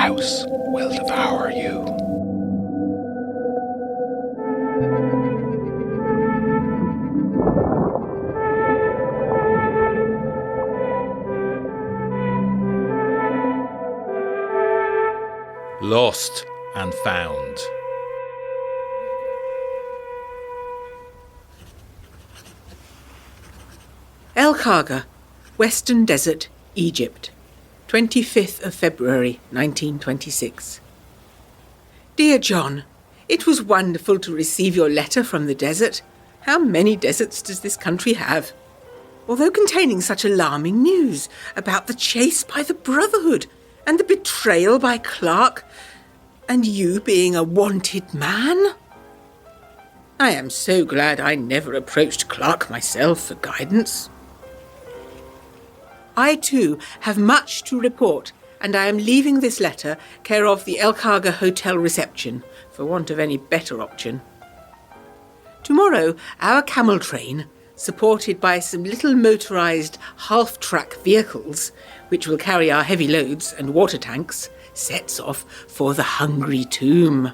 house will devour you. Lost and Found. El Khaga, Western Desert, Egypt, 25th of February 1926. Dear John, it was wonderful to receive your letter from the desert. How many deserts does this country have? Although containing such alarming news about the chase by the Brotherhood and the betrayal by Clark, and you being a wanted man. I am so glad I never approached Clark myself for guidance. I too have much to report, and I am leaving this letter care of the El Khaga Hotel reception, for want of any better option. Tomorrow, our camel train, supported by some little motorised half-track vehicles, which will carry our heavy loads and water tanks, sets off for the Hungry Tomb.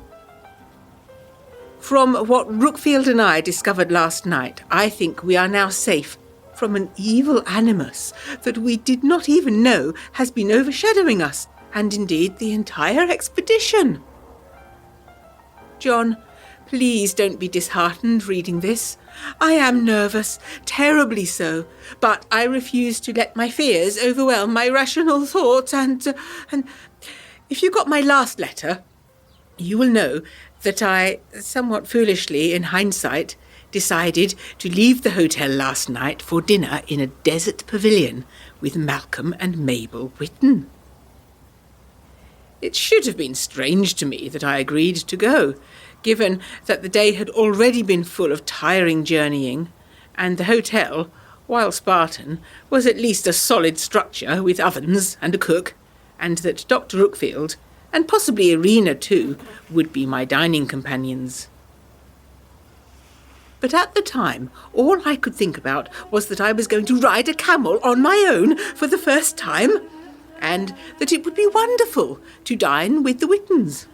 From what Rookfield and I discovered last night, I think we are now safe from an evil animus that we did not even know has been overshadowing us, and indeed the entire expedition. John, please don't be disheartened reading this. I am nervous, terribly so, but I refuse to let my fears overwhelm my rational thoughts and if you got my last letter, you will know that I, somewhat foolishly in hindsight, decided to leave the hotel last night for dinner in a desert pavilion with Malcolm and Mabel Whitten. It should have been strange to me that I agreed to go, given that the day had already been full of tiring journeying, and the hotel, while Spartan, was at least a solid structure with ovens and a cook, and that Dr. Rookfield, and possibly Irina too, would be my dining companions. But at the time, all I could think about was that I was going to ride a camel on my own for the first time, and that it would be wonderful to dine with the Whittens.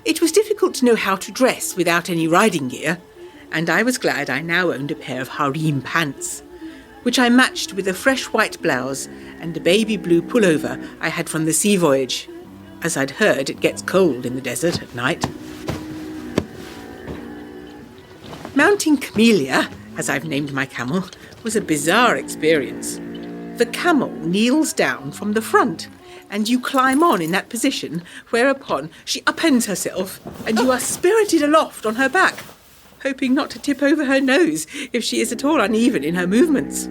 It was difficult to know how to dress without any riding gear, and I was glad I now owned a pair of harem pants, which I matched with a fresh white blouse and a baby blue pullover I had from the sea voyage, as I'd heard it gets cold in the desert at night. Mounting Camellia, as I've named my camel, was a bizarre experience. The camel kneels down from the front, and you climb on in that position, whereupon she upends herself, and you are spirited aloft on her back, hoping not to tip over her nose if she is at all uneven in her movements.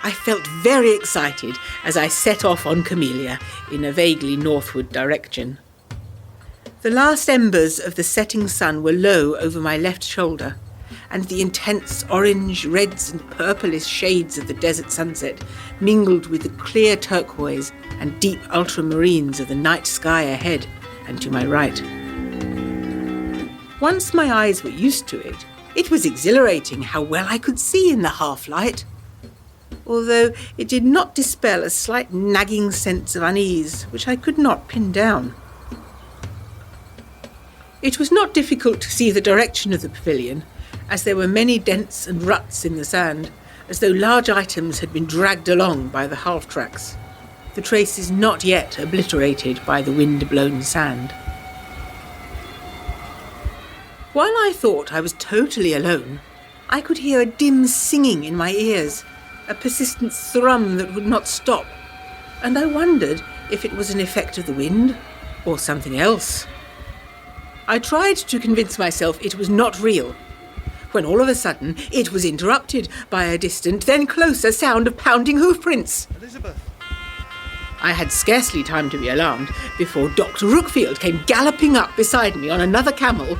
I felt very excited as I set off on Camellia in a vaguely northward direction. The last embers of the setting sun were low over my left shoulder, and the intense orange, reds and purplish shades of the desert sunset mingled with the clear turquoise and deep ultramarines of the night sky ahead and to my right. Once my eyes were used to it, it was exhilarating how well I could see in the half-light, although it did not dispel a slight nagging sense of unease which I could not pin down. It was not difficult to see the direction of the pavilion, as there were many dents and ruts in the sand, as though large items had been dragged along by the half-tracks, the traces not yet obliterated by the wind-blown sand. While I thought I was totally alone, I could hear a dim singing in my ears, a persistent thrum that would not stop, and I wondered if it was an effect of the wind or something else. I tried to convince myself it was not real, when all of a sudden it was interrupted by a distant, then closer sound of pounding hoofprints. Elizabeth! I had scarcely time to be alarmed before Dr. Rookfield came galloping up beside me on another camel,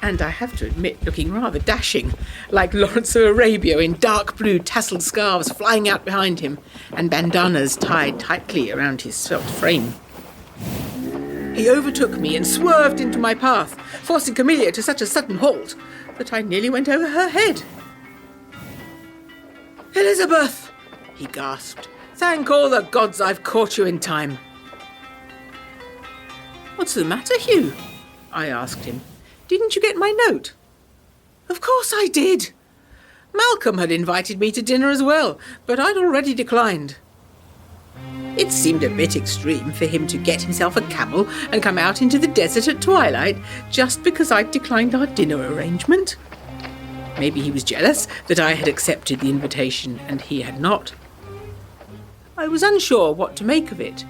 and I have to admit looking rather dashing, like Lawrence of Arabia in dark blue tasselled scarves flying out behind him and bandanas tied tightly around his svelte frame. He overtook me and swerved into my path, forcing Camellia to such a sudden halt that I nearly went over her head. Elizabeth! He gasped. Thank all the gods I've caught you in time. What's the matter, Hugh? I asked him. Didn't you get my note? Of course I did. Malcolm had invited me to dinner as well, but I'd already declined. It seemed a bit extreme for him to get himself a camel and come out into the desert at twilight just because I'd declined our dinner arrangement. Maybe he was jealous that I had accepted the invitation and he had not. I was unsure what to make of it,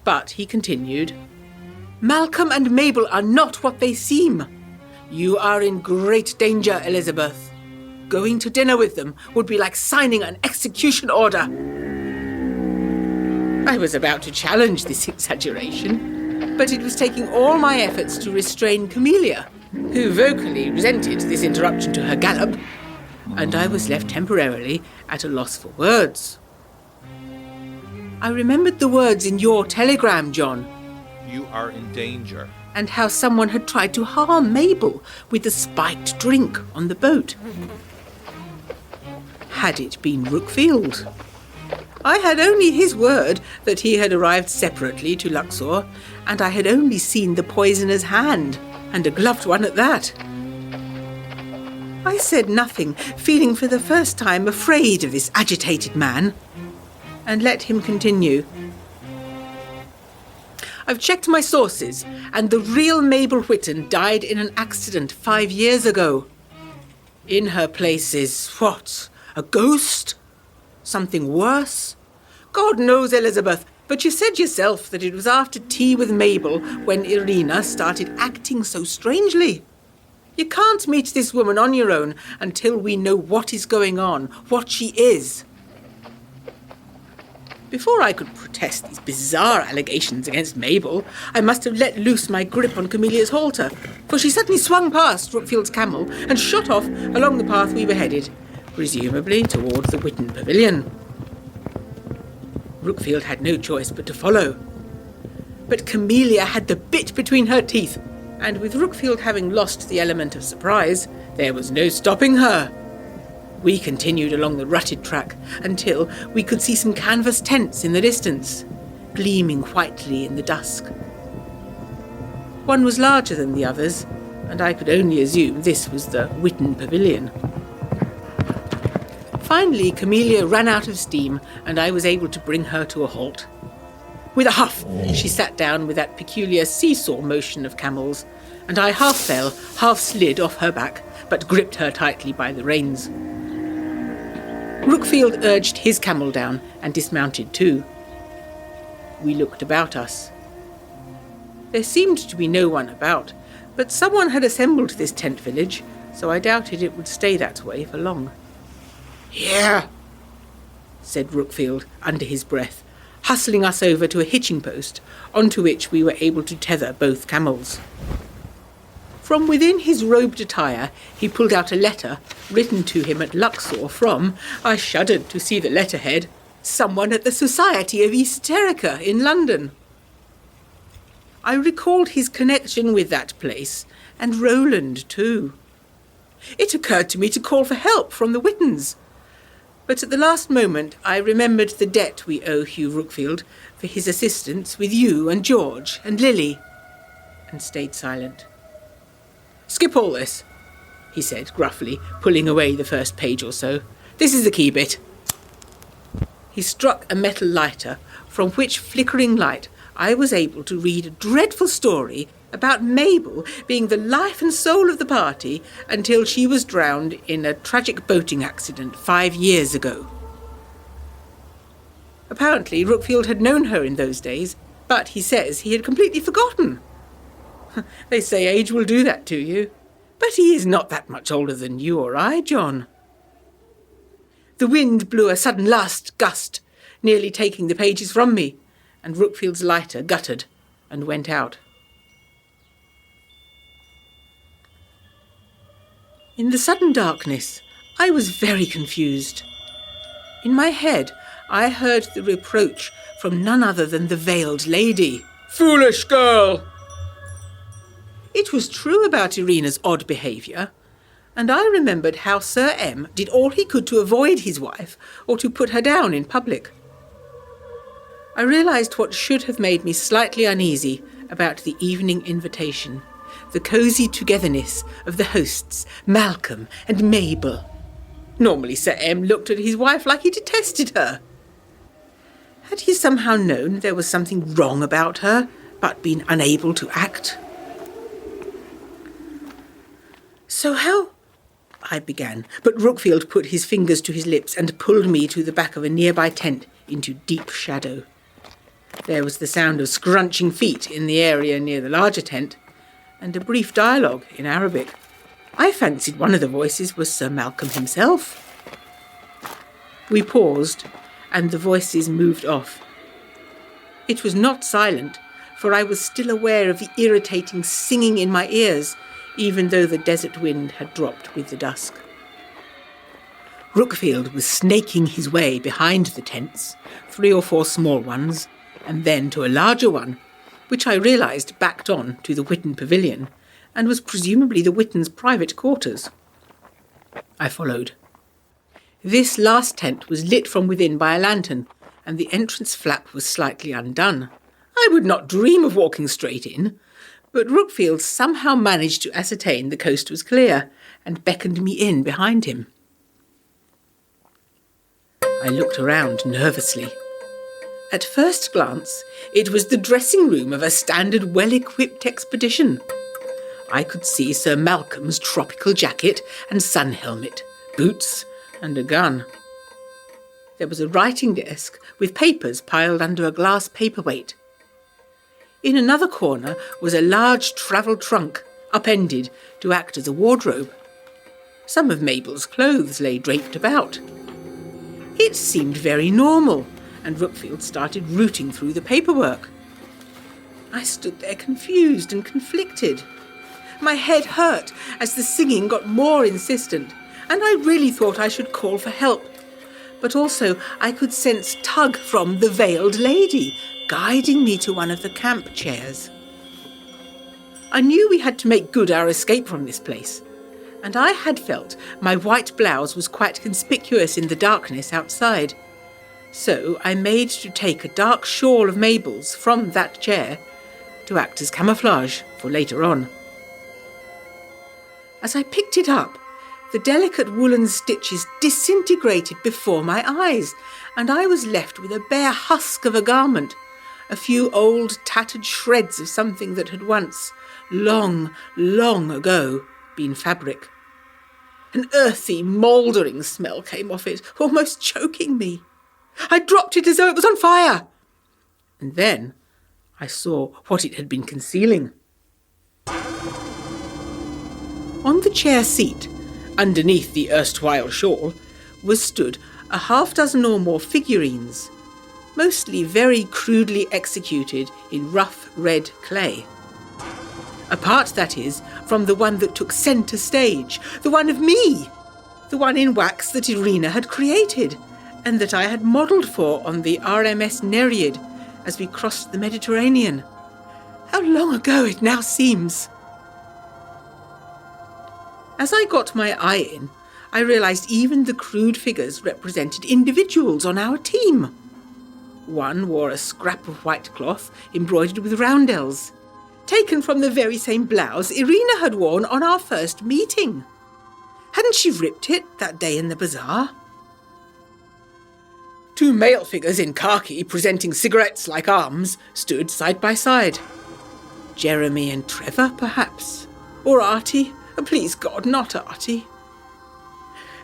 but he continued, Malcolm and Mabel are not what they seem. You are in great danger, Elizabeth. Going to dinner with them would be like signing an execution order. I was about to challenge this exaggeration, but it was taking all my efforts to restrain Camellia, who vocally resented this interruption to her gallop, and I was left temporarily at a loss for words. I remembered the words in your telegram, John. You are in danger. And how someone had tried to harm Mabel with the spiked drink on the boat. Had it been Rookfield? I had only his word that he had arrived separately to Luxor, and I had only seen the poisoner's hand, and a gloved one at that. I said nothing, feeling for the first time afraid of this agitated man, and let him continue. I've checked my sources, and the real Mabel Whitton died in an accident 5 years ago. In her place is, what, a ghost? Something worse? God knows, Elizabeth, but you said yourself that it was after tea with Mabel when Irina started acting so strangely. You can't meet this woman on your own until we know what is going on, what she is. Before I could protest these bizarre allegations against Mabel, I must have let loose my grip on Camelia's halter, for she suddenly swung past Rookfield's camel and shot off along the path we were headed, presumably towards the Whitton Pavilion. Rookfield had no choice but to follow. But Camellia had the bit between her teeth, and with Rookfield having lost the element of surprise, there was no stopping her. We continued along the rutted track until we could see some canvas tents in the distance, gleaming whitely in the dusk. One was larger than the others, and I could only assume this was the Whitton Pavilion. Finally, Camellia ran out of steam, and I was able to bring her to a halt. With a huff, she sat down with that peculiar seesaw motion of camels, and I half fell, half slid off her back, but gripped her tightly by the reins. Rookfield urged his camel down and dismounted too. We looked about us. There seemed to be no one about, but someone had assembled this tent village, so I doubted it would stay that way for long. Here, said Rookfield under his breath, hustling us over to a hitching post, onto which we were able to tether both camels. From within his robed attire, he pulled out a letter written to him at Luxor from, I shuddered to see the letterhead, someone at the Society of Esoterica in London. I recalled his connection with that place, and Roland too. It occurred to me to call for help from the Whittons, but at the last moment I remembered the debt we owe Hugh Rookfield for his assistance with you and George and Lily, and stayed silent. Skip all this, he said gruffly, pulling away the first page or so. This is the key bit. He struck a metal lighter, from which flickering light I was able to read a dreadful story about Mabel being the life and soul of the party until she was drowned in a tragic boating accident 5 years ago. Apparently, Rookfield had known her in those days, but he says he had completely forgotten. They say age will do that to you, but he is not that much older than you or I, John. The wind blew a sudden last gust, nearly taking the pages from me, and Rookfield's lighter guttered and went out. In the sudden darkness, I was very confused. In my head, I heard the reproach from none other than the veiled lady. Foolish girl! It was true about Irina's odd behaviour, and I remembered how Sir M did all he could to avoid his wife or to put her down in public. I realised what should have made me slightly uneasy about the evening invitation, the cosy togetherness of the hosts, Malcolm and Mabel. Normally Sir M looked at his wife like he detested her. Had he somehow known there was something wrong about her, but been unable to act? "So how—" I began, but Rookfield put his fingers to his lips and pulled me to the back of a nearby tent into deep shadow. There was the sound of scrunching feet in the area near the larger tent, and a brief dialogue in Arabic. I fancied one of the voices was Sir Malcolm himself. We paused, and the voices moved off. It was not silent, for I was still aware of the irritating singing in my ears, even though the desert wind had dropped with the dusk. Rookfield was snaking his way behind the tents, 3 or 4 small ones, and then to a larger one, which I realised backed on to the Witten Pavilion, and was presumably the Wittens' private quarters. I followed. This last tent was lit from within by a lantern, and the entrance flap was slightly undone. I would not dream of walking straight in, but Rookfield somehow managed to ascertain the coast was clear, and beckoned me in behind him. I looked around nervously. At first glance, it was the dressing room of a standard well-equipped expedition. I could see Sir Malcolm's tropical jacket and sun helmet, boots, and a gun. There was a writing desk with papers piled under a glass paperweight. In another corner was a large travel trunk, upended to act as a wardrobe. Some of Mabel's clothes lay draped about. It seemed very normal, and Rookfield started rooting through the paperwork. I stood there confused and conflicted. My head hurt as the singing got more insistent, and I really thought I should call for help. But also I could sense tug from the veiled lady, guiding me to one of the camp chairs. I knew we had to make good our escape from this place, and I had felt my white blouse was quite conspicuous in the darkness outside. So I made to take a dark shawl of Mabel's from that chair to act as camouflage for later on. As I picked it up, the delicate woolen stitches disintegrated before my eyes, and I was left with a bare husk of a garment, a few old tattered shreds of something that had once, long, long ago, been fabric. An earthy, mouldering smell came off it, almost choking me. I dropped it as though it was on fire. And then I saw what it had been concealing. On the chair seat, underneath the erstwhile shawl, was stood a half-dozen or more figurines, mostly very crudely executed in rough red clay. Apart, that is, from the one that took centre stage, the one of me, the one in wax that Irina had created, and that I had modelled for on the RMS Nereid as we crossed the Mediterranean. How long ago it now seems! As I got my eye in, I realised even the crude figures represented individuals on our team. One wore a scrap of white cloth embroidered with roundels, taken from the very same blouse Irina had worn on our first meeting. Hadn't she ripped it that day in the bazaar? 2 male figures in khaki presenting cigarettes like arms stood side by side. Jeremy and Trevor, perhaps? Or Artie? Please God, not Artie.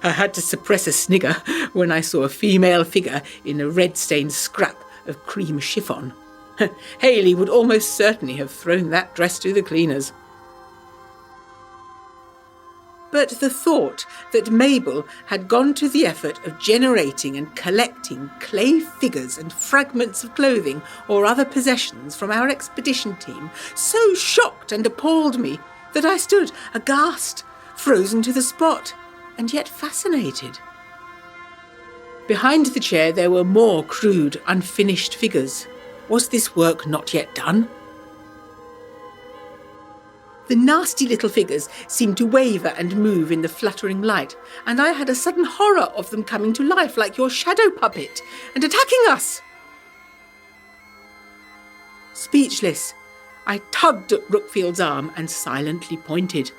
I had to suppress a snigger when I saw a female figure in a red-stained scrap of cream chiffon. Haley would almost certainly have thrown that dress to the cleaners. But the thought that Mabel had gone to the effort of generating and collecting clay figures and fragments of clothing or other possessions from our expedition team so shocked and appalled me that I stood aghast, frozen to the spot, and yet fascinated. Behind the chair there were more crude, unfinished figures. Was this work not yet done? The nasty little figures seemed to waver and move in the fluttering light, and I had a sudden horror of them coming to life like your shadow puppet and attacking us. Speechless, I tugged at Rookfield's arm and silently pointed.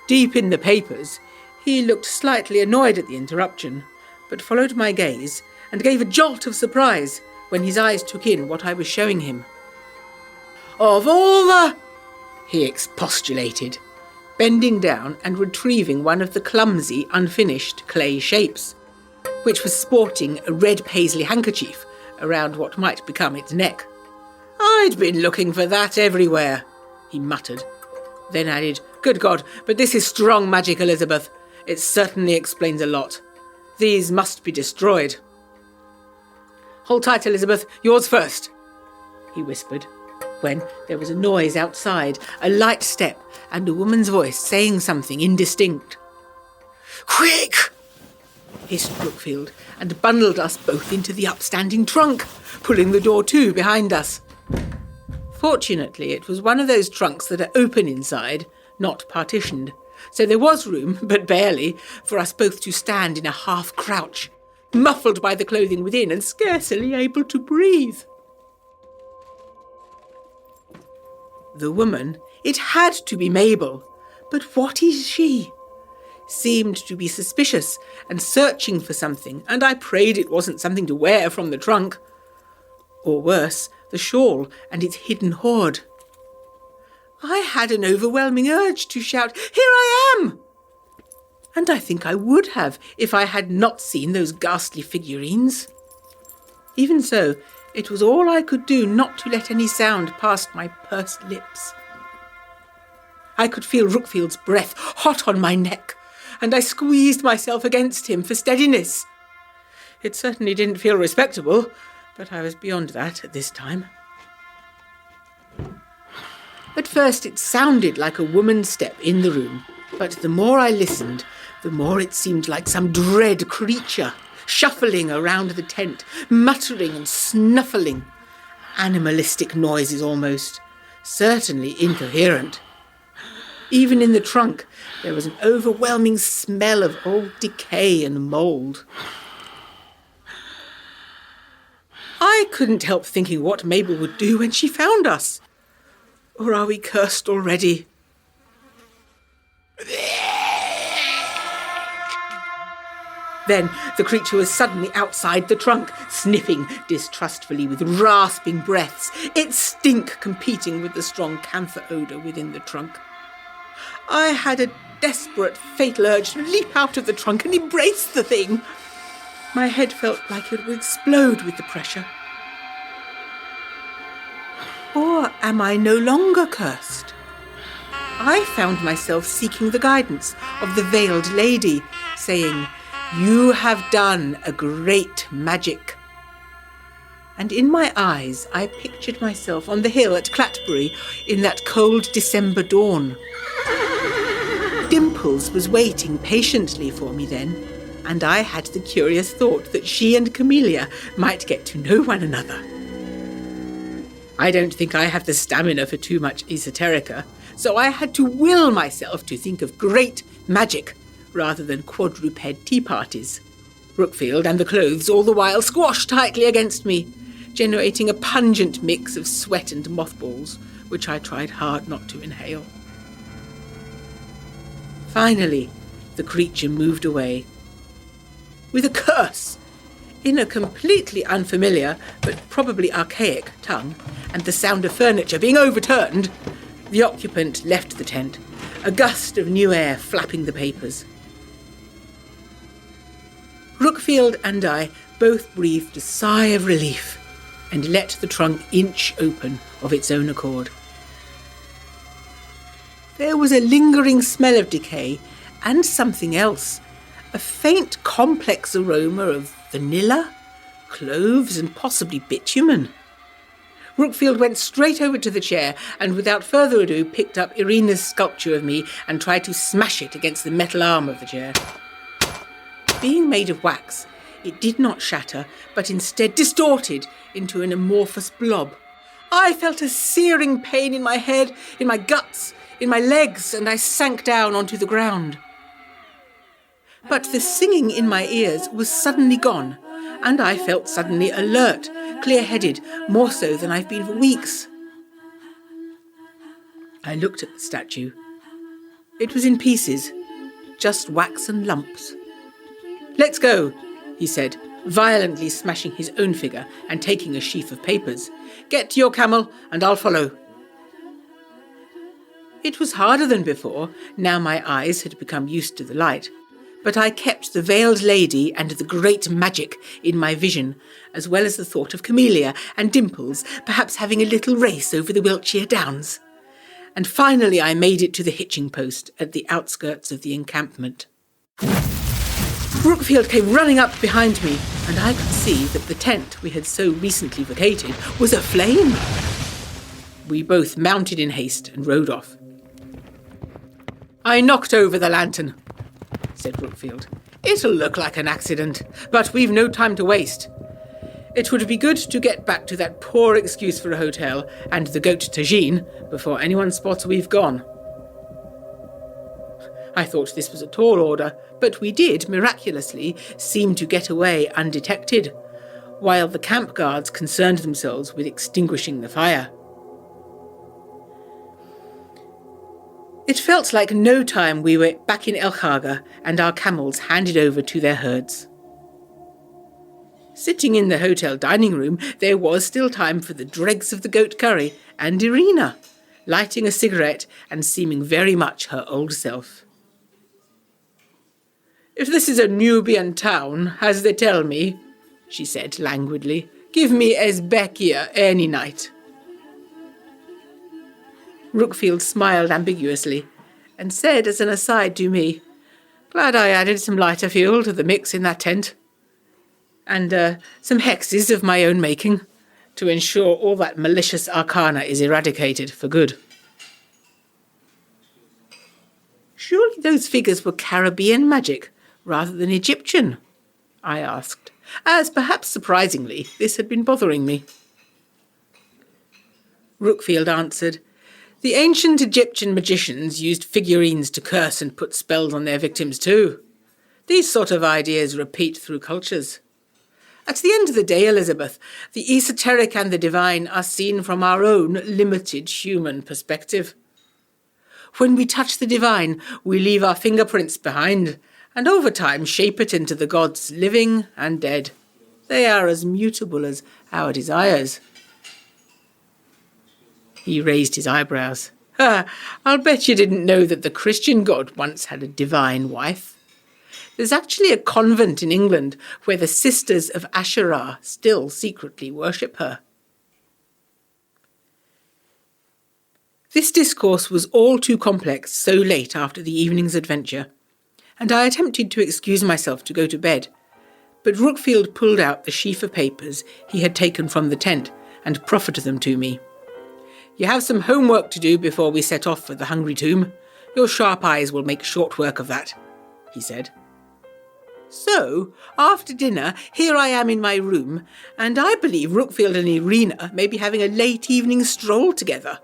Deep in the papers, he looked slightly annoyed at the interruption, but followed my gaze and gave a jolt of surprise when his eyes took in what I was showing him. "Of all the—" he expostulated, bending down and retrieving one of the clumsy, unfinished clay shapes, which was sporting a red paisley handkerchief around what might become its neck. "I'd been looking for that everywhere," he muttered, then added, "Good God, but this is strong magic, Elizabeth. It certainly explains a lot. These must be destroyed." "Hold tight, Elizabeth. Yours first," he whispered, when there was a noise outside, a light step, and a woman's voice saying something indistinct. "Quick!" hissed Rookfield, and bundled us both into the upstanding trunk, pulling the door to behind us. Fortunately, it was one of those trunks that are open inside, not partitioned, so there was room, but barely, for us both to stand in a half-crouch, muffled by the clothing within and scarcely able to breathe. The woman, it had to be Mabel, but what is she? Seemed to be suspicious and searching for something, and I prayed it wasn't something to wear from the trunk. Or worse, the shawl and its hidden hoard. I had an overwhelming urge to shout, "Here I am!" And I think I would have if I had not seen those ghastly figurines. Even so, it was all I could do not to let any sound past my pursed lips. I could feel Rookfield's breath hot on my neck, and I squeezed myself against him for steadiness. It certainly didn't feel respectable, but I was beyond that at this time. At first it sounded like a woman's step in the room, but the more I listened, the more it seemed like some dread creature, shuffling around the tent, muttering and snuffling. Animalistic noises almost, certainly incoherent. Even in the trunk, there was an overwhelming smell of old decay and mould. I couldn't help thinking what Mabel would do when she found us. Or are we cursed already? Then the creature was suddenly outside the trunk, sniffing distrustfully with rasping breaths, its stink competing with the strong camphor odour within the trunk. I had a desperate, fatal urge to leap out of the trunk and embrace the thing. My head felt like it would explode with the pressure. Or am I no longer cursed? I found myself seeking the guidance of the veiled lady, saying, "You have done a great magic." And in my eyes I pictured myself on the hill at Clatbury in that cold December dawn. Dimples was waiting patiently for me then, and I had the curious thought that she and Camellia might get to know one another. I don't think I have the stamina for too much esoterica, so I had to will myself to think of great magic rather than quadruped tea parties. Rookfield and the clothes all the while squashed tightly against me, generating a pungent mix of sweat and mothballs, which I tried hard not to inhale. Finally, the creature moved away. With a curse, in a completely unfamiliar, but probably archaic tongue, and the sound of furniture being overturned, the occupant left the tent, a gust of new air flapping the papers. Rookfield and I both breathed a sigh of relief and let the trunk inch open of its own accord. There was a lingering smell of decay and something else, a faint complex aroma of vanilla, cloves and possibly bitumen. Rookfield went straight over to the chair and without further ado picked up Irina's sculpture of me and tried to smash it against the metal arm of the chair. Being made of wax, it did not shatter, but instead distorted into an amorphous blob. I felt a searing pain in my head, in my guts, in my legs, and I sank down onto the ground. But the singing in my ears was suddenly gone, and I felt suddenly alert, clear-headed, more so than I've been for weeks. I looked at the statue. It was in pieces, just waxen lumps. "Let's go," he said, violently smashing his own figure and taking a sheaf of papers. "Get to your camel and I'll follow." It was harder than before, now my eyes had become used to the light, but I kept the veiled lady and the great magic in my vision, as well as the thought of Camellia and Dimples perhaps having a little race over the Wiltshire Downs. And finally I made it to the hitching post at the outskirts of the encampment. Rookfield came running up behind me, and I could see that the tent we had so recently vacated was aflame. We both mounted in haste and rode off. "I knocked over the lantern," said Rookfield. "It'll look like an accident, but we've no time to waste. It would be good to get back to that poor excuse for a hotel and the goat tagine before anyone spots we've gone." I thought this was a tall order, but we did, miraculously, seem to get away undetected, while the camp guards concerned themselves with extinguishing the fire. It felt like no time we were back in El-Khaga and our camels handed over to their herds. Sitting in the hotel dining room, there was still time for the dregs of the goat curry and Irina, lighting a cigarette and seeming very much her old self. "If this is a Nubian town, as they tell me," she said languidly, "give me Ezbekia any night." Rookfield smiled ambiguously and said as an aside to me, "Glad I added some lighter fuel to the mix in that tent. And some hexes of my own making, to ensure all that malicious arcana is eradicated for good." "Surely those figures were Caribbean magic, rather than Egyptian?" I asked, as perhaps surprisingly this had been bothering me. Rookfield answered, "The ancient Egyptian magicians used figurines to curse and put spells on their victims too. These sort of ideas repeat through cultures. At the end of the day, Elizabeth, the esoteric and the divine are seen from our own limited human perspective. When we touch the divine, we leave our fingerprints behind, and over time shape it into the gods living and dead. They are as mutable as our desires." He raised his eyebrows. "I'll bet you didn't know that the Christian God once had a divine wife. There's actually a convent in England where the Sisters of Asherah still secretly worship her." This discourse was all too complex so late after the evening's adventure, and I attempted to excuse myself to go to bed, but Rookfield pulled out the sheaf of papers he had taken from the tent and proffered them to me. "You have some homework to do before we set off for the Hungry Tomb. Your sharp eyes will make short work of that," he said. So, after dinner, here I am in my room, and I believe Rookfield and Irina may be having a late evening stroll together,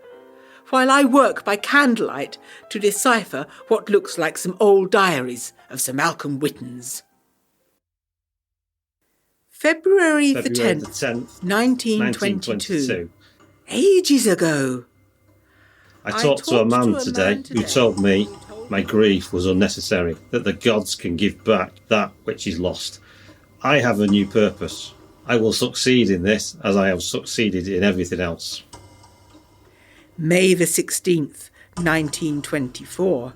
while I work by candlelight to decipher what looks like some old diaries of Sir Malcolm Whitten's. February the 10th, 1922. Ages ago. I talked to a man today who told me my grief was unnecessary, that the gods can give back that which is lost. I have a new purpose. I will succeed in this as I have succeeded in everything else. May the 16th, 1924.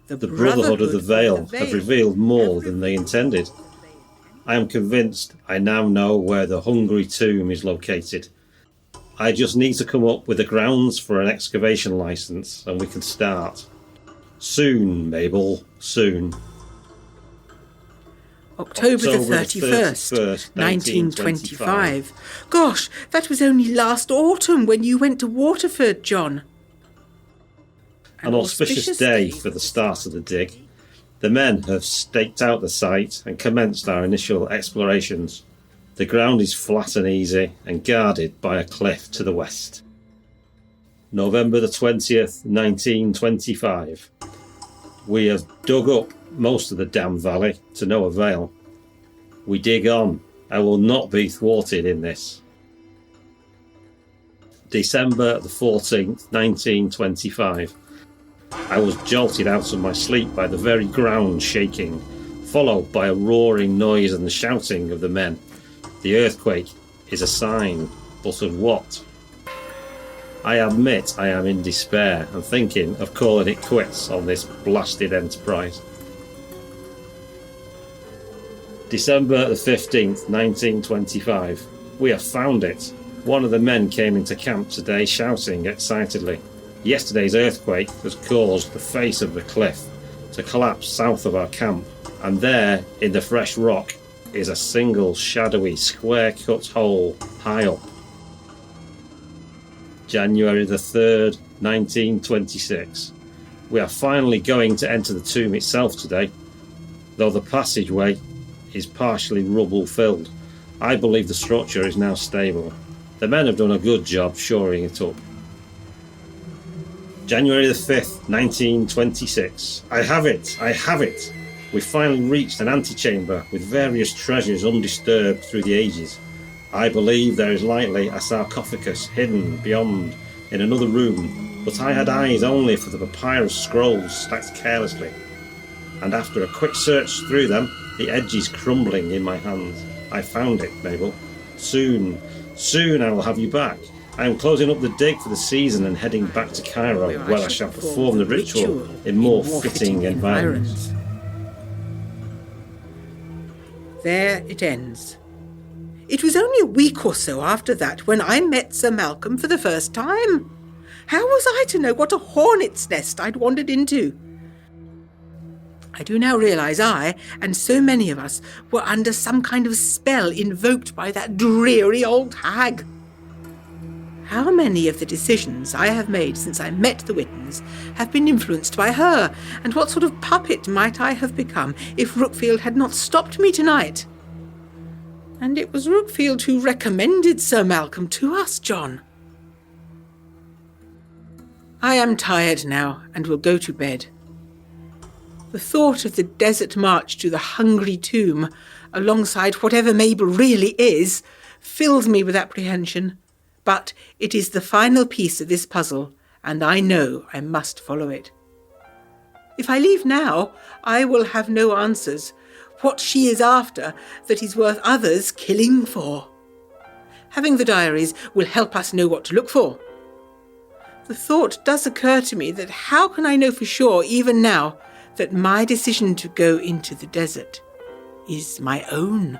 The Brotherhood of the Veil have revealed more than they intended. I am convinced I now know where the Hungry Tomb is located. I just need to come up with the grounds for an excavation license and we can start. Soon, Mabel, soon. October the 31st, 1925. Gosh, that was only last autumn when you went to Waterford, John. An auspicious day for the start of the dig. The men have staked out the site and commenced our initial explorations. The ground is flat and easy and guarded by a cliff to the west. November the 20th, 1925. We have dug up most of the damn valley to no avail. We dig on. I will not be thwarted in this. December the 14th, 1925. I was jolted out of my sleep by the very ground shaking, followed by a roaring noise and the shouting of the men. The earthquake is a sign, but of what? I admit I am in despair and thinking of calling it quits on this blasted enterprise. December the 15th, 1925. We have found it. One of the men came into camp today shouting excitedly. Yesterday's earthquake has caused the face of the cliff to collapse south of our camp, and there, in the fresh rock, is a single shadowy square-cut hole high up. January the 3rd, 1926. We are finally going to enter the tomb itself today, though the passageway is partially rubble-filled. I believe the structure is now stable. The men have done a good job shoring it up. January the 5th, 1926. I have it! I have it! We finally reached an antechamber with various treasures undisturbed through the ages. I believe there is likely a sarcophagus hidden beyond in another room, but I had eyes only for the papyrus scrolls stacked carelessly, and after a quick search through them, the edges crumbling in my hands, I found it, Mabel. Soon I will have you back. I am closing up the dig for the season and heading back to Cairo, where I shall perform the ritual in more fitting environments. There it ends. It was only a week or so after that when I met Sir Malcolm for the first time. How was I to know what a hornet's nest I'd wandered into? I do now realise I, and so many of us, were under some kind of spell invoked by that dreary old hag. How many of the decisions I have made since I met the Whittons have been influenced by her, and what sort of puppet might I have become if Rookfield had not stopped me tonight? And it was Rookfield who recommended Sir Malcolm to us, John. I am tired now and will go to bed. The thought of the desert march to the hungry tomb, alongside whatever Mabel really is, fills me with apprehension. But it is the final piece of this puzzle, and I know I must follow it. If I leave now, I will have no answers. What she is after that is worth others killing for. Having the diaries will help us know what to look for. The thought does occur to me that how can I know for sure, even now, that my decision to go into the desert is my own?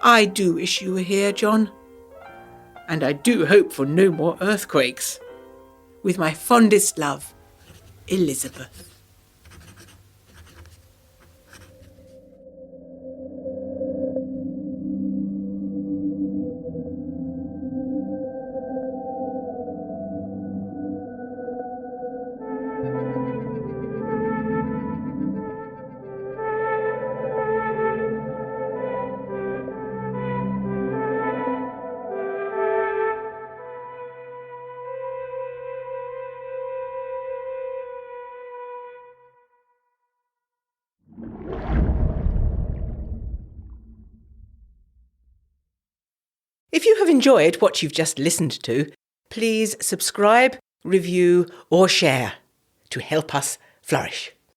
I do wish you were here, John. And I do hope for no more earthquakes. With my fondest love, Elizabeth. If you have enjoyed what you've just listened to, please subscribe, review or share to help us flourish.